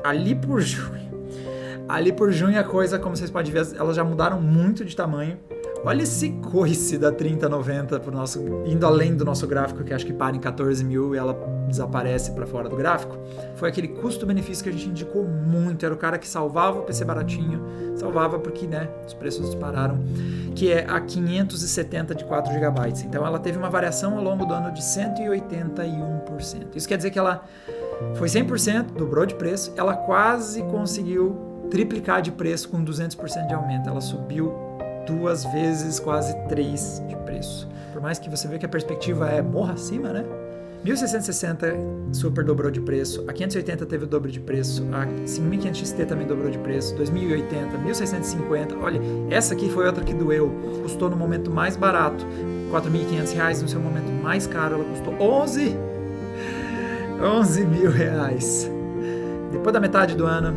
Ali por junho a coisa, como vocês podem ver, elas já mudaram muito de tamanho. Olha esse coice da 3090 pro nosso, indo além do nosso gráfico, que acho que para em 14 mil e ela desaparece para fora do gráfico. Foi aquele custo-benefício que a gente indicou muito. Era o cara que salvava o PC baratinho, salvava porque, né, os preços dispararam, que é a 570 de 4 GB. Então ela teve uma variação ao longo do ano de 181%. Isso quer dizer que ela foi 100%, dobrou de preço, ela quase conseguiu triplicar de preço com 200% de aumento. Ela subiu 2 vezes, quase 3 de preço. Por mais que você veja que a perspectiva é morra acima, né? 1660 super dobrou de preço, a 580 teve o dobro de preço, a 5500 XT também dobrou de preço, 2080, 1650, olha, essa aqui foi outra que doeu, custou no momento mais barato, R$4.500, no seu momento mais caro ela custou 11 mil reais. Depois da metade do ano,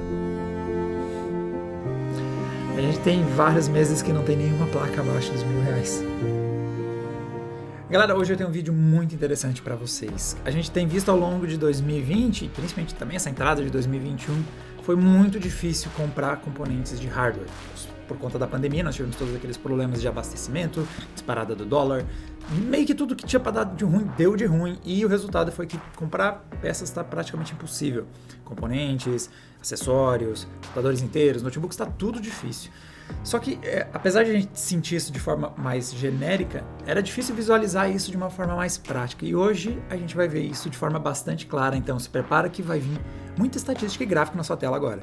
a gente tem vários meses que não tem nenhuma placa abaixo dos R$1.000. Galera, hoje eu tenho um vídeo muito interessante para vocês. A gente tem visto ao longo de 2020, principalmente também essa entrada de 2021, foi muito difícil comprar componentes de hardware. Por conta da pandemia, nós tivemos todos aqueles problemas de abastecimento, disparada do dólar, meio que tudo que tinha para dar de ruim, deu de ruim, e o resultado foi que comprar peças está praticamente impossível. Componentes, acessórios, computadores inteiros, notebooks, está tudo difícil. Só que, apesar de a gente sentir isso de forma mais genérica, era difícil visualizar isso de uma forma mais prática. E hoje a gente vai ver isso de forma bastante clara, então se prepara que vai vir muita estatística e gráfico na sua tela agora.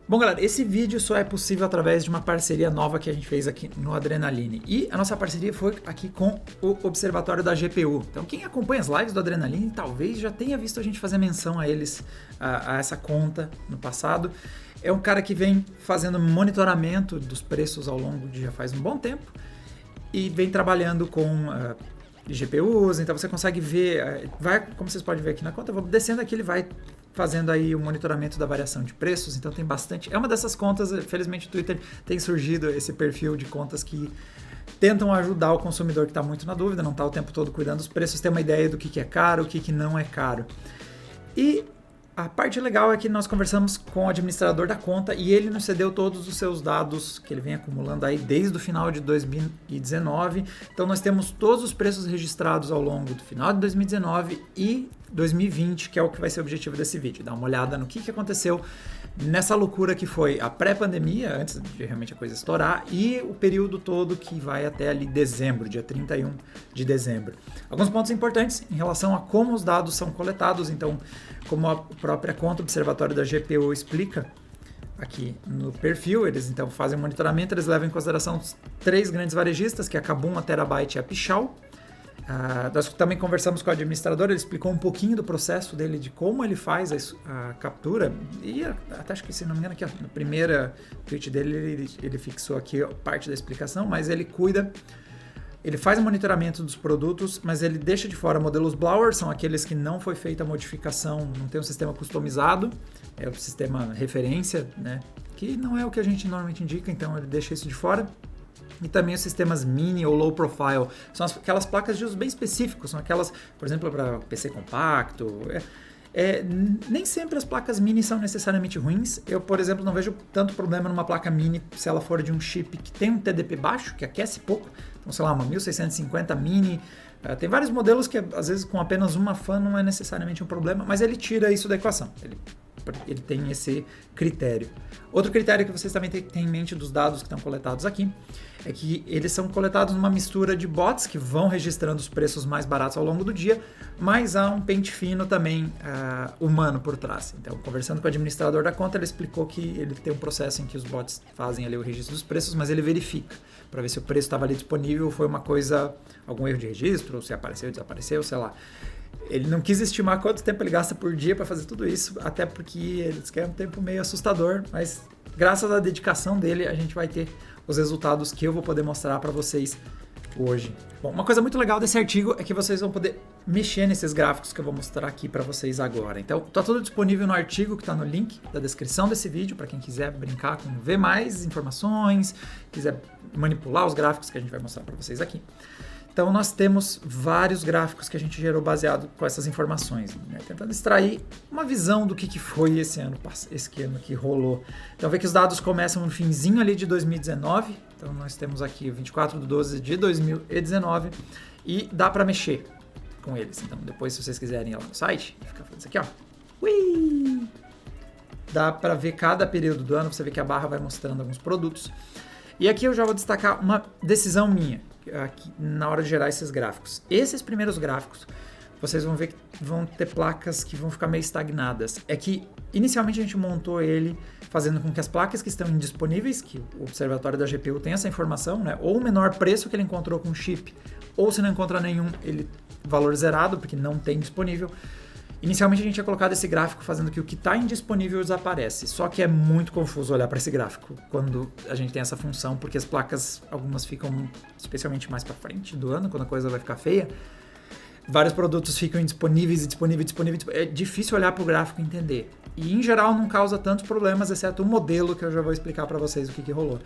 Bom, galera, esse vídeo só é possível através de uma parceria nova que a gente fez aqui no Adrenaline. E a nossa parceria foi aqui com o Observatório da GPU. Então, quem acompanha as lives do Adrenaline talvez já tenha visto a gente fazer menção a eles, a essa conta no passado. É um cara que vem fazendo monitoramento dos preços ao longo de já faz um bom tempo e vem trabalhando com GPUs, então você consegue ver, como vocês podem ver aqui na conta, eu vou descendo aqui, ele vai fazendo aí o monitoramento da variação de preços, então tem bastante, é uma dessas contas, felizmente o Twitter tem surgido esse perfil de contas que tentam ajudar o consumidor que está muito na dúvida, não está o tempo todo cuidando dos preços, ter uma ideia do que é caro, o que não é caro. E a parte legal é que nós conversamos com o administrador da conta e ele nos cedeu todos os seus dados que ele vem acumulando aí desde o final de 2019. Então nós temos todos os preços registrados ao longo do final de 2019 e 2020, que é o que vai ser o objetivo desse vídeo. Dar uma olhada no que aconteceu nessa loucura que foi a pré-pandemia, antes de realmente a coisa estourar, e o período todo que vai até ali dezembro, dia 31 de dezembro. Alguns pontos importantes em relação a como os dados são coletados, então, como a própria conta Observatório da GPU explica aqui no perfil, eles então fazem monitoramento, eles levam em consideração os 3 grandes varejistas, que é a Kabum, a Terabyte e a Pichau. Nós também conversamos com o administrador, ele explicou um pouquinho do processo dele, de como ele faz a captura, e até acho que, se não me engano, aqui, no primeiro tweet dele ele fixou aqui parte da explicação, mas ele faz o monitoramento dos produtos, mas ele deixa de fora modelos blower, são aqueles que não foi feita a modificação, não tem um sistema customizado, é o sistema referência, né, que não é o que a gente normalmente indica, então ele deixa isso de fora. E também os sistemas mini ou low profile, são aquelas placas de uso bem específicos, são aquelas, por exemplo, para PC compacto. Nem sempre as placas mini são necessariamente ruins. Eu, por exemplo, não vejo tanto problema numa placa mini se ela for de um chip que tem um TDP baixo, que aquece pouco. Então, sei lá, uma 1650 mini. Tem vários modelos que, às vezes, com apenas uma fan não é necessariamente um problema, mas ele tira isso da equação. Ele tem esse critério. Outro critério que vocês também têm em mente dos dados que estão coletados aqui é que eles são coletados numa mistura de bots que vão registrando os preços mais baratos ao longo do dia, mas há um pente fino também humano por trás. Então, conversando com o administrador da conta, ele explicou que ele tem um processo em que os bots fazem ali o registro dos preços, mas ele verifica para ver se o preço estava ali disponível, foi uma coisa, algum erro de registro, ou se apareceu, desapareceu, sei lá. Ele não quis estimar quanto tempo ele gasta por dia para fazer tudo isso, até porque eles querem um tempo meio assustador, mas graças à dedicação dele a gente vai ter os resultados que eu vou poder mostrar para vocês hoje. Bom, uma coisa muito legal desse artigo é que vocês vão poder mexer nesses gráficos que eu vou mostrar aqui para vocês agora. Então, tá tudo disponível no artigo que está no link da descrição desse vídeo, para quem quiser brincar com ver mais informações, quiser manipular os gráficos que a gente vai mostrar para vocês aqui. Então, nós temos vários gráficos que a gente gerou baseado com essas informações, né? Tentando extrair uma visão do que foi esse ano que rolou. Então, vê que os dados começam no finzinho ali de 2019. Então, nós temos aqui 24/12 de 2019 e dá para mexer com eles. Então, depois, se vocês quiserem ir lá no site, fica fazendo isso aqui, ó. Ui! Dá para ver cada período do ano, você vê que a barra vai mostrando alguns produtos. E aqui eu já vou destacar uma decisão minha aqui, na hora de gerar esses gráficos. Esses primeiros gráficos, vocês vão ver que vão ter placas que vão ficar meio estagnadas. É que, inicialmente, a gente montou ele fazendo com que as placas que estão indisponíveis, que o observatório da GPU tem essa informação, né? Ou o menor preço que ele encontrou com chip, ou se não encontra nenhum, ele valor zerado, porque não tem disponível. Inicialmente a gente tinha colocado esse gráfico fazendo que o que está indisponível desaparece, só que é muito confuso olhar para esse gráfico quando a gente tem essa função, porque as placas, algumas ficam especialmente mais para frente do ano, quando a coisa vai ficar feia, vários produtos ficam indisponíveis, é difícil olhar para o gráfico e entender. E em geral não causa tantos problemas, exceto o modelo que eu já vou explicar para vocês o que rolou.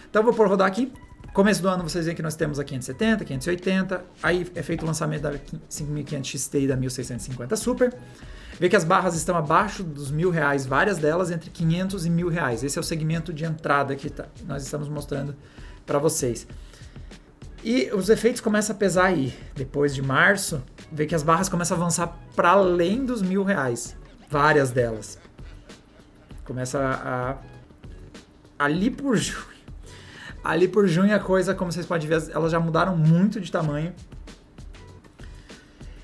Então eu vou pôr rodar aqui. Começo do ano vocês veem que nós temos a 570, 580, aí é feito o lançamento da 5500 XT e da 1650 Super. Vê que as barras estão abaixo dos R$1.000, várias delas entre 500 e R$1.000. Esse é o segmento de entrada que nós estamos mostrando para vocês. E os efeitos começam a pesar aí. Depois de março, vê que as barras começam a avançar para além dos R$1.000, várias delas. Começa ali por junho. Ali por junho a coisa, como vocês podem ver, elas já mudaram muito de tamanho.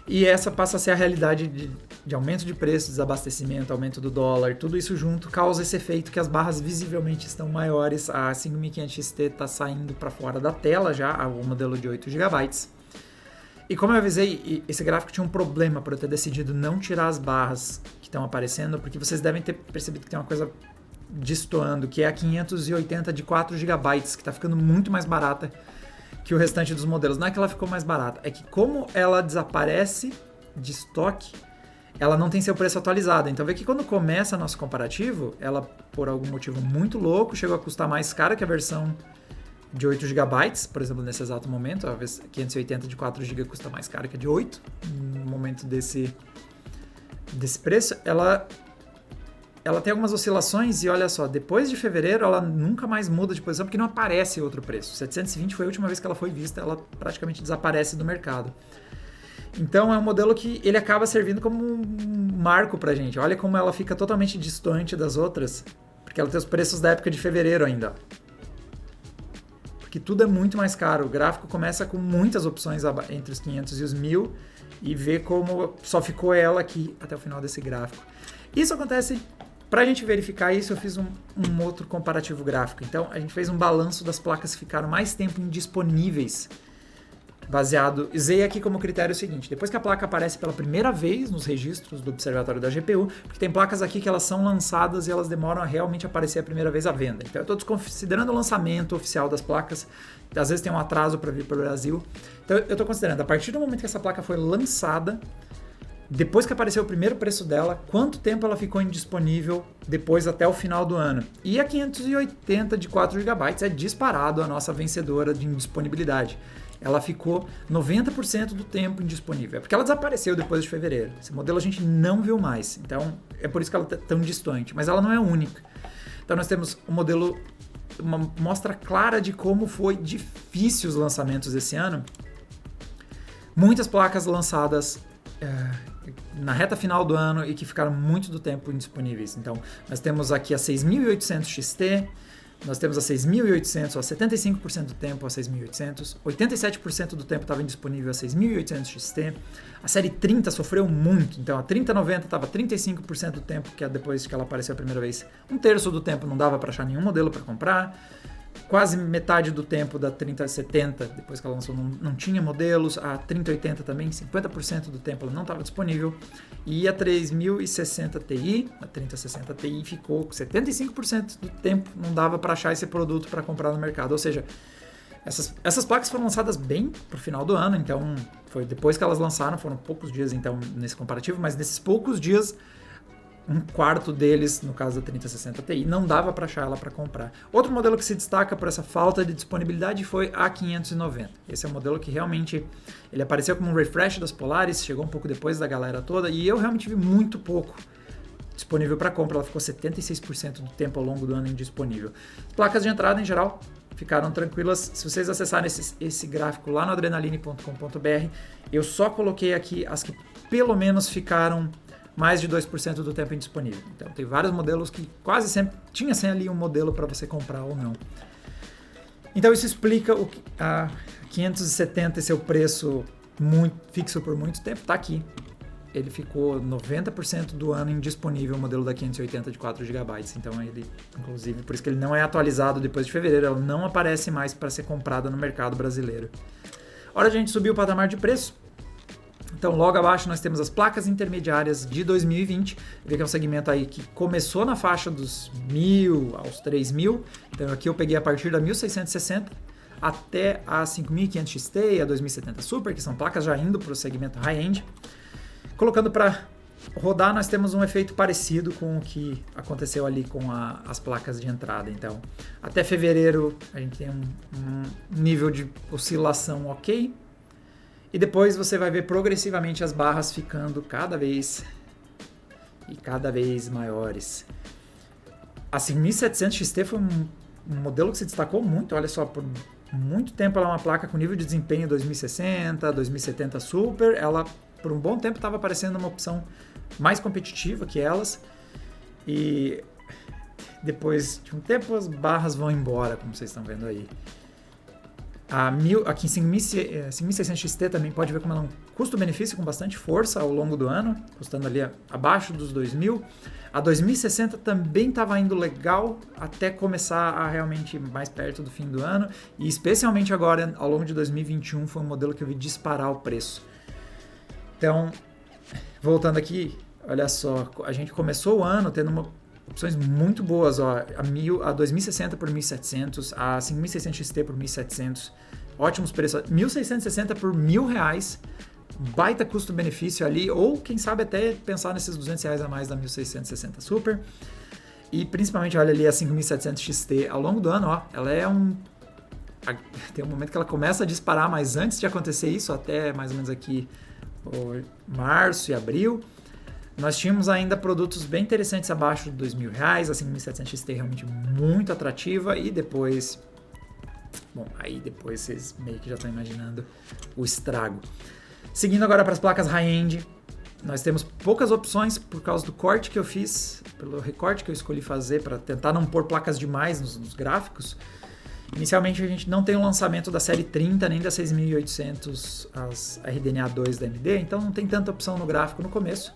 E essa passa a ser a realidade de aumento de preço, desabastecimento, aumento do dólar, tudo isso junto causa esse efeito que as barras visivelmente estão maiores. A 5500 XT está saindo para fora da tela já, o modelo de 8 GB. E como eu avisei, esse gráfico tinha um problema por eu ter decidido não tirar as barras que estão aparecendo, porque vocês devem ter percebido que tem uma coisa destoando, que é a 580 de 4 GB, que está ficando muito mais barata que o restante dos modelos. Não é que ela ficou mais barata, é que como ela desaparece de estoque, ela não tem seu preço atualizado. Então vê que quando começa nosso comparativo, ela, por algum motivo muito louco, chegou a custar mais cara que a versão de 8 GB, por exemplo, nesse exato momento. A 580 de 4 GB custa mais cara que a de 8. No momento desse preço, ela tem algumas oscilações e olha só, depois de fevereiro ela nunca mais muda de posição porque não aparece outro preço. 720 foi a última vez que ela foi vista, ela praticamente desaparece do mercado. Então é um modelo que ele acaba servindo como um marco pra gente. Olha como ela fica totalmente distante das outras, porque ela tem os preços da época de fevereiro ainda. Porque tudo é muito mais caro. O gráfico começa com muitas opções entre os 500 e os 1000 e vê como só ficou ela aqui até o final desse gráfico. Isso acontece. Para a gente verificar isso, eu fiz um outro comparativo gráfico. Então, a gente fez um balanço das placas que ficaram mais tempo indisponíveis, usei aqui como critério o seguinte: depois que a placa aparece pela primeira vez nos registros do observatório da GPU, porque tem placas aqui que elas são lançadas e elas demoram a realmente aparecer a primeira vez à venda. Então, eu estou desconsiderando o lançamento oficial das placas, às vezes tem um atraso para vir para o Brasil. Então, eu estou considerando, a partir do momento que essa placa foi lançada, depois que apareceu o primeiro preço dela, quanto tempo ela ficou indisponível depois até o final do ano. E a 580 de 4 GB é disparado a nossa vencedora de indisponibilidade. Ela ficou 90% do tempo indisponível. É porque ela desapareceu depois de fevereiro. Esse modelo a gente não viu mais. Então, é por isso que ela está tão distante. Mas ela não é única. Então, nós temos um modelo, uma mostra clara de como foi difícil os lançamentos esse ano. Muitas placas lançadas na reta final do ano e que ficaram muito do tempo indisponíveis. Então, nós temos aqui a 6800 XT, nós temos a 6800, 75% do tempo a 6800, 87% do tempo estava indisponível a 6800 XT, a série 30 sofreu muito, então a 3090 estava 35% do tempo, que é depois que ela apareceu a primeira vez, um terço do tempo não dava para achar nenhum modelo para comprar, quase metade do tempo da 3070, depois que ela lançou, não tinha modelos. A 3080 também, 50% do tempo ela não estava disponível. E a 3060 Ti, a 3060 Ti ficou com 75% do tempo, não dava para achar esse produto para comprar no mercado. Ou seja, Essas placas foram lançadas bem pro final do ano, então foi depois que elas lançaram, foram poucos dias então nesse comparativo, mas nesses poucos dias, um quarto deles, no caso da 3060 Ti, não dava para achar ela para comprar. Outro modelo que se destaca por essa falta de disponibilidade foi a 590. Esse é um modelo que realmente ele apareceu como um refresh das Polaris, chegou um pouco depois da galera toda, e eu realmente vi muito pouco disponível para compra. Ela ficou 76% do tempo ao longo do ano indisponível. Placas de entrada, em geral, ficaram tranquilas. Se vocês acessarem esse gráfico lá no adrenaline.com.br, eu só coloquei aqui as que pelo menos ficaram mais de 2% do tempo indisponível. Então tem vários modelos que quase sempre tinha ali um modelo para você comprar ou não. Então isso explica a 570 e seu preço muito fixo por muito tempo, está aqui. Ele ficou 90% do ano indisponível, o modelo da 580 de 4 GB. Então ele, inclusive, por isso que ele não é atualizado depois de fevereiro, ela não aparece mais para ser comprada no mercado brasileiro. Hora de a gente subir o patamar de preço. Então, logo abaixo nós temos as placas intermediárias de 2020, vê que é um segmento aí que começou na faixa dos 1.000 aos 3.000, então aqui eu peguei a partir da 1660 até a 5500 XT e a 2070 Super, que são placas já indo para o segmento high-end. Colocando para rodar, nós temos um efeito parecido com o que aconteceu ali com as placas de entrada. Então, até fevereiro a gente tem um nível de oscilação ok, e depois você vai ver progressivamente as barras ficando cada vez maiores. A 5700 XT foi um modelo que se destacou muito, olha só, por muito tempo ela é uma placa com nível de desempenho 2060, 2070 Super, ela por um bom tempo estava parecendo uma opção mais competitiva que elas, e depois de um tempo as barras vão embora, como vocês estão vendo aí. Aqui em 5600 XT também pode ver como ela é um custo-benefício com bastante força ao longo do ano, custando ali abaixo dos 2.000. A 2060 também estava indo legal até começar a realmente mais perto do fim do ano, e especialmente agora ao longo de 2021 foi um modelo que eu vi disparar o preço. Então, voltando aqui, olha só, a gente começou o ano tendo opções muito boas, ó, a 2060 por 1.700, a 5600 XT por 1.700, ótimos preços, 1.660 por R$1.000, baita custo-benefício ali, ou quem sabe até pensar nesses R$200 a mais da 1660 Super, e principalmente olha ali a 5700 XT ao longo do ano, ó, ela é tem um momento que ela começa a disparar, mas antes de acontecer isso, até mais ou menos aqui março e abril, nós tínhamos ainda produtos bem interessantes abaixo de R$2.000, a 5700 XT realmente muito atrativa, e depois, bom, aí depois vocês meio que já estão imaginando o estrago. Seguindo agora para as placas high-end, nós temos poucas opções por causa do corte que eu fiz, pelo recorte que eu escolhi fazer para tentar não pôr placas demais nos gráficos. Inicialmente a gente não tem o lançamento da série 30 nem da 6800, as RDNA 2 da AMD, então não tem tanta opção no gráfico no começo.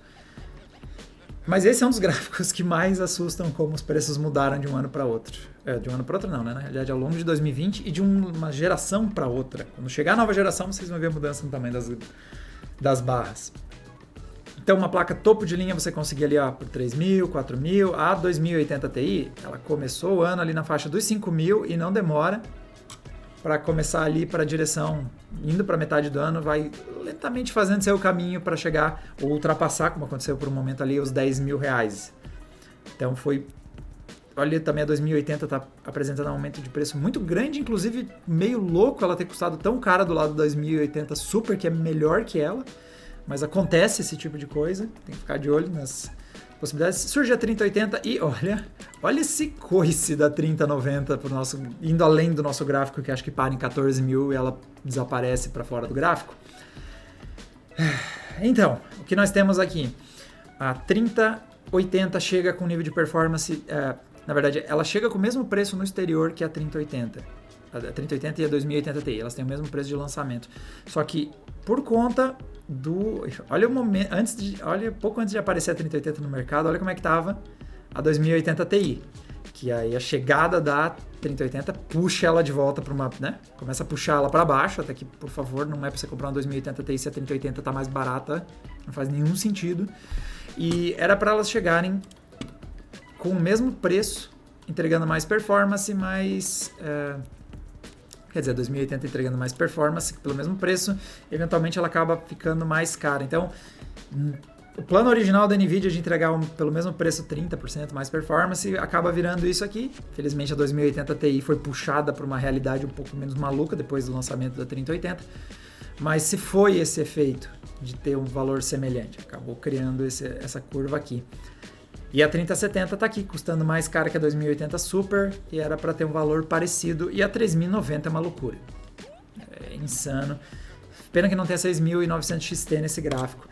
Mas esse é um dos gráficos que mais assustam como os preços mudaram de um ano para outro. De um ano para outro não, né? Na realidade, ao longo de 2020 e de uma geração para outra. Quando chegar a nova geração, vocês vão ver a mudança no tamanho das barras. Então, uma placa topo de linha você conseguia ali por 3.000, 4.000. A 2080 Ti, ela começou o ano ali na faixa dos 5.000 e não demora para começar ali para a direção, indo para metade do ano, vai lentamente fazendo seu caminho para chegar ou ultrapassar, como aconteceu por um momento ali, os R$10.000. Então foi... Olha, também a 2080 está apresentando um aumento de preço muito grande, inclusive meio louco ela ter custado tão cara do lado da 2080 Super, que é melhor que ela, mas acontece esse tipo de coisa, tem que ficar de olho nas possibilidades. Surge a 3080 e olha esse coice da 3090 pro nosso, indo além do nosso gráfico, que acho que para em 14.000 e ela desaparece para fora do gráfico. Então, o que nós temos aqui? A 3080 chega com nível de performance, na verdade, ela chega com o mesmo preço no exterior que a 3080. A 3080 e a 2080 Ti, elas têm o mesmo preço de lançamento. Só que por conta olha o momento, olha pouco antes de aparecer a 3080 no mercado, olha como é que estava a 2080 Ti, que aí a chegada da 3080 puxa ela de volta para uma, né? Começa a puxar ela para baixo, até que, por favor, não é para você comprar uma 2080 Ti se a 3080 tá mais barata, não faz nenhum sentido. E era para elas chegarem com o mesmo preço, entregando mais performance, mais quer dizer, a 2080 entregando mais performance pelo mesmo preço, eventualmente ela acaba ficando mais cara. Então, o plano original da NVIDIA de entregar pelo mesmo preço 30% mais performance acaba virando isso aqui. Felizmente a 2080 Ti foi puxada para uma realidade um pouco menos maluca depois do lançamento da 3080, mas se foi esse efeito de ter um valor semelhante, acabou criando essa curva aqui. E a 3070 está aqui, custando mais cara que a 2080 Super, e era para ter um valor parecido, e a 3090 é uma loucura. É insano. Pena que não tem a 6900 XT nesse gráfico.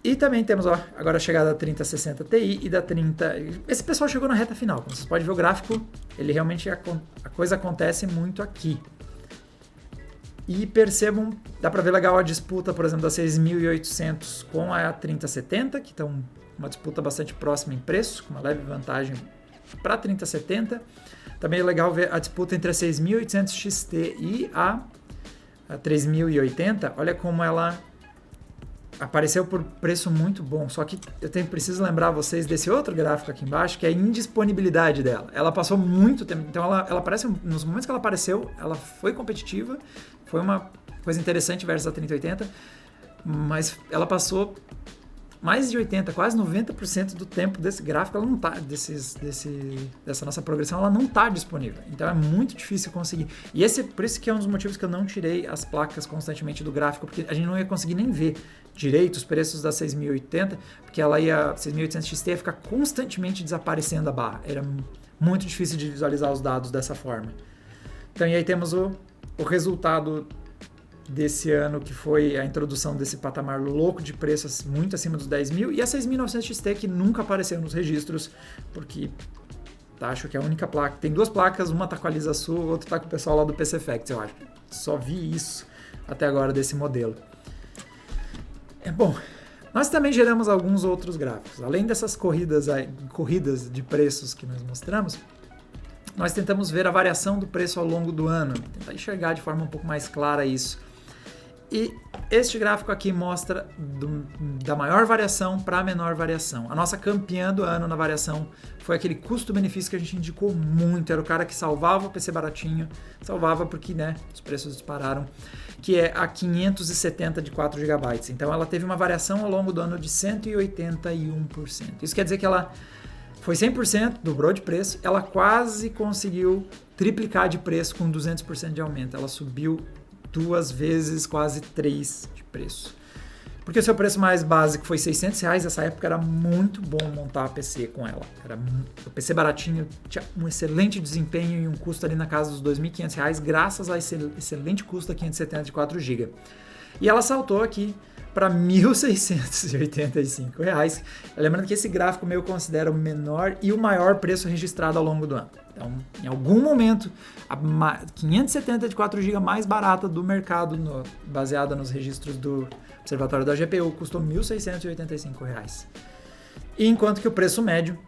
E também temos, agora a chegada da 3060 Ti e da 30... Esse pessoal chegou na reta final. Como vocês podem ver o gráfico, ele realmente... A coisa acontece muito aqui. E percebam, dá para ver legal a disputa, por exemplo, da 6800 com a 3070, que estão uma disputa bastante próxima em preço, com uma leve vantagem para a 3070. Também é legal ver a disputa entre a 6800 XT e a 3080. Olha como ela... apareceu por preço muito bom, só que eu preciso lembrar vocês desse outro gráfico aqui embaixo, que é a indisponibilidade dela. Ela passou muito tempo, então ela aparece, nos momentos que ela apareceu, ela foi competitiva, foi uma coisa interessante versus a 3080, mas ela passou mais de 80%, quase 90% do tempo desse gráfico, ela não tá, dessa nossa progressão, ela não está disponível. Então é muito difícil conseguir. E por isso que é um dos motivos que eu não tirei as placas constantemente do gráfico, porque a gente não ia conseguir nem ver direito os preços da 6080, porque ela 6800 XT ia ficar constantemente desaparecendo a barra. Era muito difícil de visualizar os dados dessa forma. Então, e aí temos o resultado desse ano, que foi a introdução desse patamar louco de preços muito acima dos 10 mil, e a 6900 XT, que nunca apareceu nos registros, porque acho que é a única placa. Tem duas placas, uma tá com a Lisa Su, outra tá com o pessoal lá do PC Facts, eu acho. Só vi isso até agora desse modelo. Bom, nós também geramos alguns outros gráficos. Além dessas corridas de preços que nós mostramos, nós tentamos ver a variação do preço ao longo do ano, tentar enxergar de forma um pouco mais clara isso. E este gráfico aqui mostra da maior variação para a menor variação. A nossa campeã do ano na variação foi aquele custo-benefício que a gente indicou muito. Era o cara que salvava o PC baratinho, salvava porque, né, os preços dispararam, que é a 570 de 4 GB. Então ela teve uma variação ao longo do ano de 181%. Isso quer dizer que ela foi 100%, dobrou de preço, ela quase conseguiu triplicar de preço com 200% de aumento. Ela subiu 2 vezes, quase 3 de preço. Porque o seu preço mais básico foi R$600, nessa época era muito bom montar PC com ela. O PC baratinho tinha um excelente desempenho e um custo ali na casa dos R$2.500, graças a esse excelente custo da 570 de 4 GB. E ela saltou aqui para R$1.685. Lembrando que esse gráfico meu considera o menor e o maior preço registrado ao longo do ano. Então, em algum momento, a 570 de 4 GB mais barata do mercado, baseada nos registros do Observatório da GPU, custou R$1.685. E enquanto que o preço médio,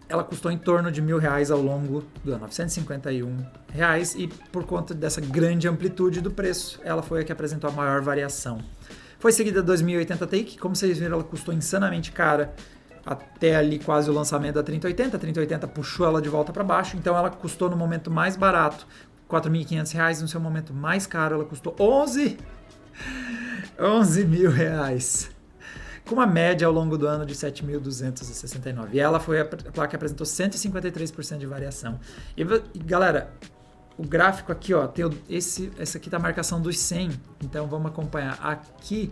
ela custou em torno de R$1.000 ao longo do ano, R$951. E por conta dessa grande amplitude do preço, ela foi a que apresentou a maior variação. Foi seguida da 2080 Ti, que, como vocês viram, ela custou insanamente cara até ali quase o lançamento da 3080. A 3080 puxou ela de volta para baixo, então ela custou no momento mais barato R$4.500, no seu momento mais caro ela custou R$11.000, com uma média ao longo do ano de 7.269. E ela foi a placa que apresentou 153% de variação. E galera, o gráfico aqui, ó, tem esse aqui tá a marcação dos 100, então vamos acompanhar. Aqui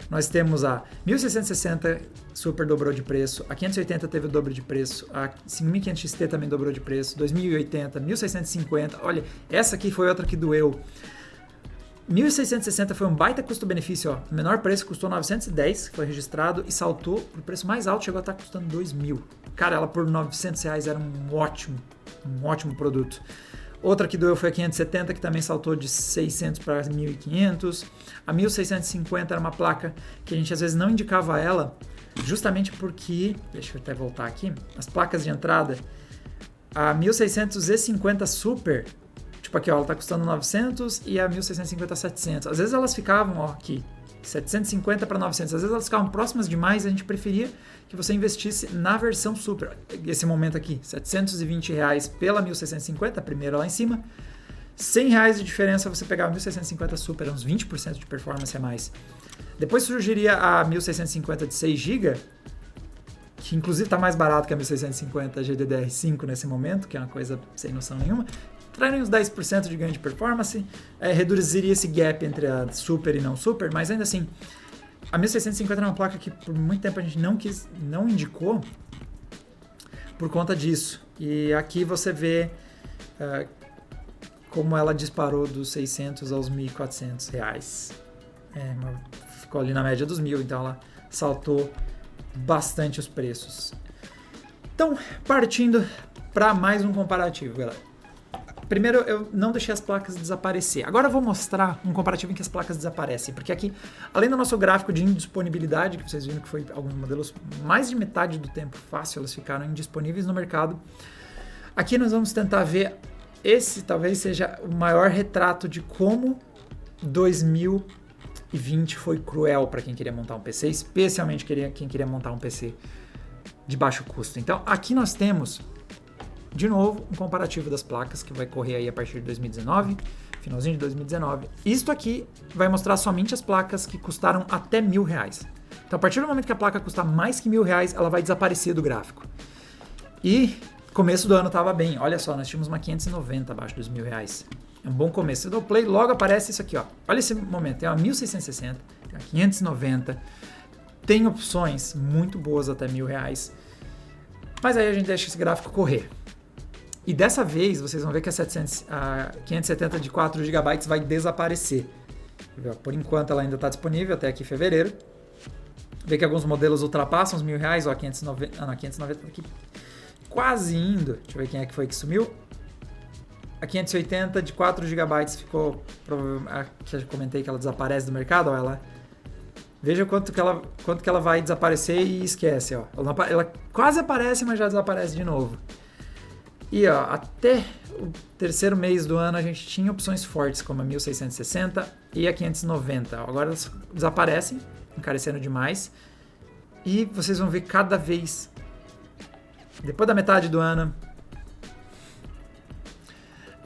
nós temos a 1660 Super dobrou de preço, a 580 teve o dobro de preço, a 5500 XT também dobrou de preço, 2080, 1650, olha, essa aqui foi outra que doeu. 1660 foi um baita custo-benefício, ó. O menor preço custou 910, foi registrado, e saltou para o preço mais alto, chegou a estar custando 2.000. Cara, ela por R$900 era um ótimo produto. Outra que doeu foi a 570, que também saltou de 600 para 1.500. A 1650 era uma placa que a gente às vezes não indicava ela, justamente porque, deixa eu até voltar aqui, as placas de entrada, a 1650 Super, tipo aqui, ó, ela tá custando 900 e a 1650 700. Às vezes elas ficavam, ó, aqui, 750 para 900. Às vezes elas ficavam próximas demais, a gente preferia que você investisse na versão Super. Esse momento aqui, R$720 pela 1650, a primeira lá em cima, R$100 de diferença você pegar a 1650 Super, uns 20% de performance a mais. Depois surgiria a 1650 de 6 GB, que inclusive está mais barato que a 1650 GDDR5 nesse momento, que é uma coisa sem noção nenhuma. Traria uns 10% de ganho de performance, reduziria esse gap entre a Super e não Super, mas ainda assim, a 1650 era uma placa que por muito tempo a gente não indicou por conta disso. E aqui você vê como ela disparou dos 600 aos R$1.400. Ficou ali na média dos 1.000, então ela saltou bastante os preços. Então, partindo para mais um comparativo, galera. Primeiro, eu não deixei as placas desaparecer. Agora eu vou mostrar um comparativo em que as placas desaparecem, porque aqui, além do nosso gráfico de indisponibilidade, que vocês viram que foi alguns modelos, mais de metade do tempo fácil, elas ficaram indisponíveis no mercado. Aqui nós vamos tentar ver, esse talvez seja o maior retrato de como 2020 foi cruel para quem queria montar um PC, especialmente quem queria montar um PC de baixo custo. Então, aqui nós temos, de novo, um comparativo das placas que vai correr aí a partir de 2019, finalzinho de 2019. Isto aqui vai mostrar somente as placas que custaram até R$1.000. Então, a partir do momento que a placa custar mais que R$1.000, ela vai desaparecer do gráfico. E começo do ano estava bem. Olha só, nós tínhamos uma 590 abaixo dos R$1.000. É um bom começo. Eu dou play, logo aparece isso aqui, ó. Olha esse momento, tem uma 1660, tem uma 590, tem opções muito boas até R$1.000, mas aí a gente deixa esse gráfico correr. E dessa vez, vocês vão ver que a 570 de 4 GB vai desaparecer. Por enquanto ela ainda está disponível até aqui em fevereiro. Vê que alguns modelos ultrapassam os R$1.000, ó, 590 tá aqui quase indo. Deixa eu ver quem é que foi que sumiu. A 580 de 4 GB ficou, que eu comentei que ela desaparece do mercado, ó, veja quanto que ela vai desaparecer e esquece, ó. Ela quase aparece, mas já desaparece de novo. E ó, até o terceiro mês do ano a gente tinha opções fortes como a 1660 e a 590. Agora elas desaparecem, encarecendo demais. E vocês vão ver cada vez, depois da metade do ano,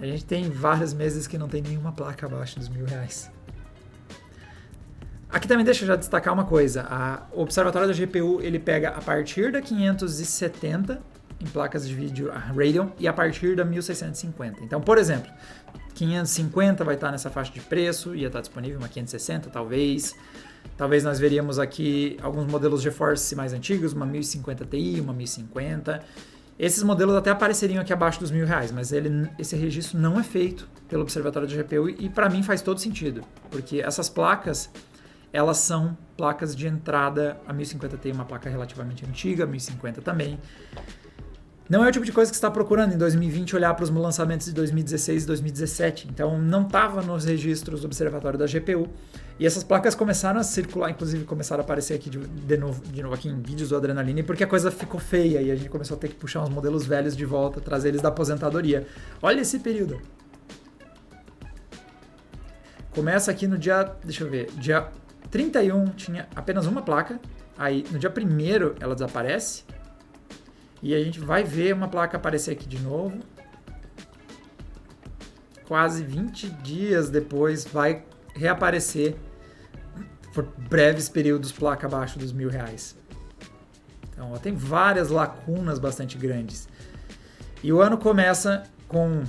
a gente tem vários meses que não tem nenhuma placa abaixo dos R$1.000. Aqui também deixa eu já destacar uma coisa. O observatório da GPU ele pega a partir da 570 em placas de vídeo Radeon e a partir da 1650. Então, por exemplo, 550 vai estar nessa faixa de preço, ia estar disponível uma 560 talvez. Talvez nós veríamos aqui alguns modelos GeForce mais antigos, uma 1050 Ti, uma 1050. Esses modelos até apareceriam aqui abaixo dos R$1.000, mas esse registro não é feito pelo observatório da GPU e para mim faz todo sentido, porque essas placas elas são placas de entrada. A 1050 Ti é uma placa relativamente antiga, a 1050 também. Não é o tipo de coisa que você está procurando em 2020 olhar para os lançamentos de 2016 e 2017. Então não estava nos registros do observatório da GPU. E essas placas começaram a circular, inclusive começaram a aparecer aqui de novo aqui em vídeos do Adrenaline, porque a coisa ficou feia e a gente começou a ter que puxar uns modelos velhos de volta, trazer eles da aposentadoria. Olha esse período. Começa aqui no dia, deixa eu ver, dia 31 tinha apenas uma placa, aí no dia 1º ela desaparece. E a gente vai ver uma placa aparecer aqui de novo. Quase 20 dias depois vai reaparecer por breves períodos placa abaixo dos R$1.000. Então ó, tem várias lacunas bastante grandes. E o ano começa com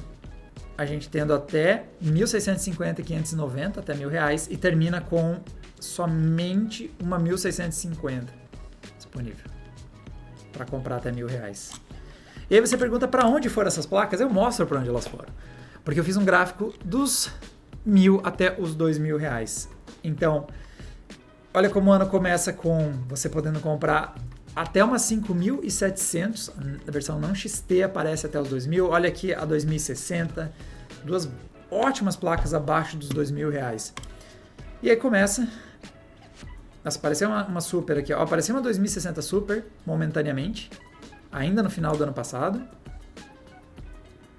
a gente tendo até 1650 e 590, até R$1.000, e termina com somente uma 1650 disponível para comprar até R$1.000. E aí você pergunta para onde foram essas placas? Eu mostro para onde elas foram. Porque eu fiz um gráfico dos 1.000 até os R$2.000. Então, olha como o ano começa com você podendo comprar até umas 5.700. A versão não XT aparece até os 2.000. Olha aqui a 2060. Duas ótimas placas abaixo dos R$2.000. E aí começa. Nossa, apareceu uma Super aqui, ó. Apareceu uma 2060 Super, momentaneamente, ainda no final do ano passado.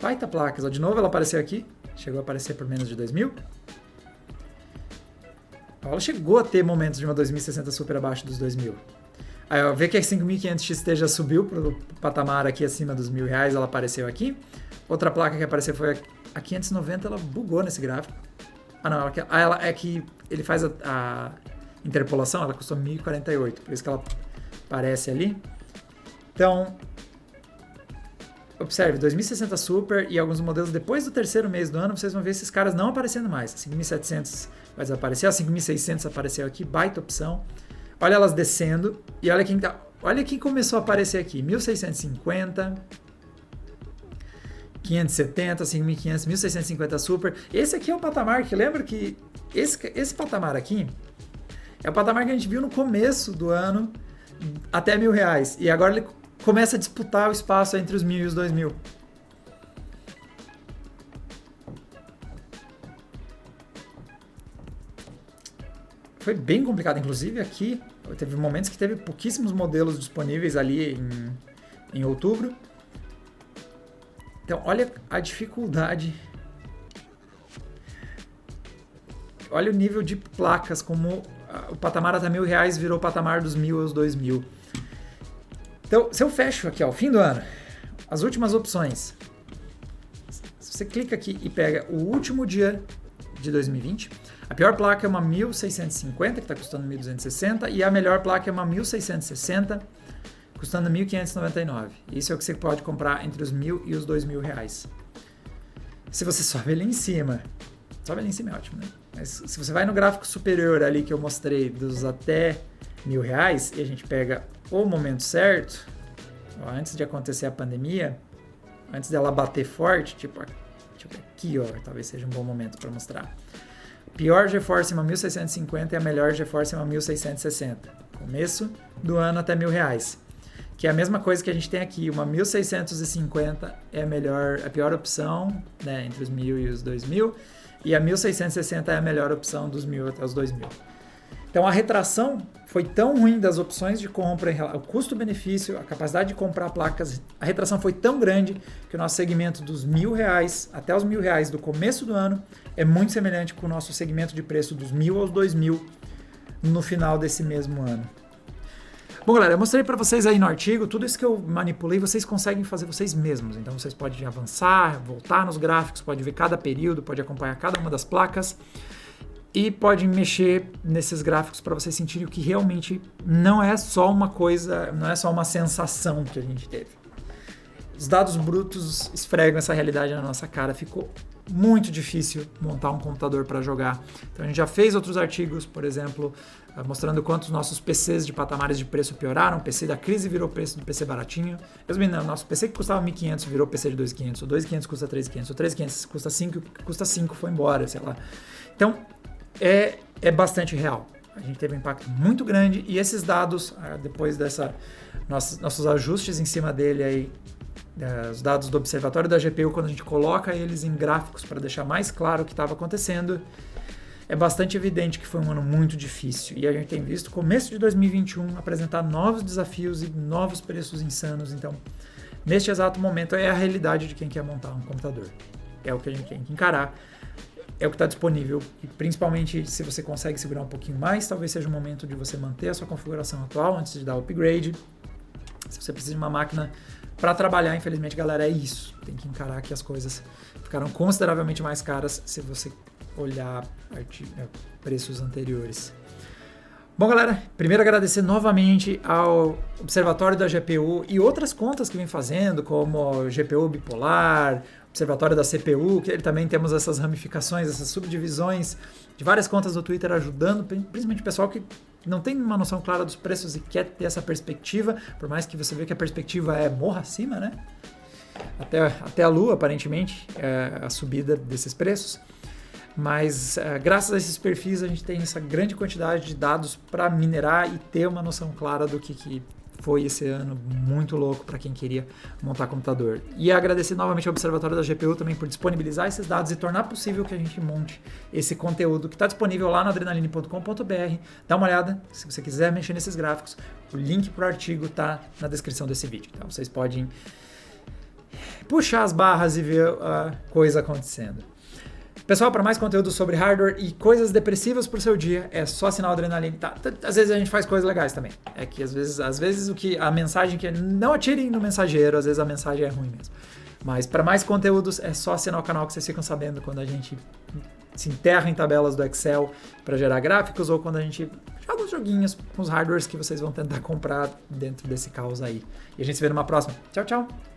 Baita placas, ó. De novo ela apareceu aqui, chegou a aparecer por menos de 2.000. Ela chegou a ter momentos de uma 2060 Super abaixo dos 2.000. Aí, ó, vê que a 5500 XT já subiu para o patamar aqui acima dos R$1.000, ela apareceu aqui. Outra placa que apareceu foi a 590 ela bugou nesse gráfico. Ah, não, ela é que ele faz a interpolação, ela custou 1.048, por isso que ela aparece ali. Então, observe, 2060 Super e alguns modelos depois do terceiro mês do ano, vocês vão ver esses caras não aparecendo mais. 5.700 vai desaparecer, a 5.600 apareceu aqui, baita opção. Olha elas descendo e olha quem começou a aparecer aqui, 1.650, 570, 5.500, 1.650 Super. Esse aqui é o patamar que, lembra que esse patamar aqui é o patamar que a gente viu no começo do ano até R$1.000. E agora ele começa a disputar o espaço entre os 1.000 e os 2.000. Foi bem complicado, inclusive aqui teve momentos que teve pouquíssimos modelos disponíveis ali em outubro. Então, olha a dificuldade. Olha o nível de placas, como o patamar até R$1.000 virou o patamar dos 1.000 aos 2.000. Então, se eu fecho aqui, ó, fim do ano, as últimas opções. Se você clica aqui e pega o último dia de 2020, a pior placa é uma 1.650, que está custando 1.260, e a melhor placa é uma 1.660, custando 1.599. Isso é o que você pode comprar entre os 1.000 e os 2.000 reais. Se você sobe ali em cima é ótimo, né? Mas se você vai no gráfico superior ali que eu mostrei dos até R$1.000 e a gente pega o momento certo, ó, antes de acontecer a pandemia, antes dela bater forte, tipo aqui, ó, talvez seja um bom momento para mostrar. Pior GeForce é uma 1.650 e a melhor GeForce é uma 1.660. Começo do ano até R$1.000. Que é a mesma coisa que a gente tem aqui, uma 1.650 é a pior opção, né, entre os 1.000 e os 2.000, e a 1.660 é a melhor opção dos 1.000 até os 2.000. Então a retração foi tão ruim das opções de compra, o custo-benefício, a capacidade de comprar placas, a retração foi tão grande que o nosso segmento dos R$1.000 até os R$1.000 do começo do ano é muito semelhante com o nosso segmento de preço dos 1.000 aos 2.000 no final desse mesmo ano. Bom, galera, eu mostrei para vocês aí no artigo, tudo isso que eu manipulei, vocês conseguem fazer vocês mesmos. Então, vocês podem avançar, voltar nos gráficos, pode ver cada período, pode acompanhar cada uma das placas e pode mexer nesses gráficos para vocês sentirem o que realmente não é só uma coisa, não é só uma sensação que a gente teve. Os dados brutos esfregam essa realidade na nossa cara, ficou muito difícil montar um computador para jogar. Então a gente já fez outros artigos, por exemplo, mostrando quanto nossos PCs de patamares de preço pioraram. O PC da crise virou preço do PC baratinho. Resumindo, nosso PC que custava 1.500 virou PC de 2.500, o 2.500 custa 3.500, o 3.500 custa 5, o que custa 5 foi embora, sei lá. Então é bastante real. A gente teve um impacto muito grande e esses dados, depois nossos ajustes em cima dele aí, os dados do observatório da GPU, quando a gente coloca eles em gráficos para deixar mais claro o que estava acontecendo, é bastante evidente que foi um ano muito difícil. E a gente tem visto o começo de 2021 apresentar novos desafios e novos preços insanos. Então, neste exato momento, é a realidade de quem quer montar um computador. É o que a gente tem que encarar. É o que está disponível. E principalmente se você consegue segurar um pouquinho mais, talvez seja o momento de você manter a sua configuração atual antes de dar o upgrade. Se você precisa de uma máquina para trabalhar, infelizmente, galera, é isso. Tem que encarar que as coisas ficaram consideravelmente mais caras se você olhar preços anteriores. Bom, galera, primeiro agradecer novamente ao Observatório da GPU e outras contas que vem fazendo, como GPU Bipolar, Observatório da CPU, que ele também temos essas ramificações, essas subdivisões de várias contas do Twitter ajudando, principalmente o pessoal que não tem uma noção clara dos preços e quer ter essa perspectiva, por mais que você vê que a perspectiva é morra acima, né? Até a lua, aparentemente, a subida desses preços. Mas graças a esses perfis a gente tem essa grande quantidade de dados para minerar e ter uma noção clara do que foi esse ano muito louco para quem queria montar computador. E agradecer novamente ao Observatório da GPU também por disponibilizar esses dados e tornar possível que a gente monte esse conteúdo que está disponível lá no adrenaline.com.br. Dá uma olhada, se você quiser mexer nesses gráficos, o link para o artigo está na descrição desse vídeo. Então vocês podem puxar as barras e ver a coisa acontecendo. Pessoal, para mais conteúdo sobre hardware e coisas depressivas pro seu dia, é só assinar o Adrenaline. Tá, às vezes a gente faz coisas legais também. É que às vezes a mensagem que não atirem no mensageiro, às vezes a mensagem é ruim mesmo. Mas para mais conteúdos é só assinar o canal que vocês ficam sabendo quando a gente se enterra em tabelas do Excel para gerar gráficos ou quando a gente joga uns joguinhos com os hardwares que vocês vão tentar comprar dentro desse caos aí. E a gente se vê numa próxima. Tchau, tchau!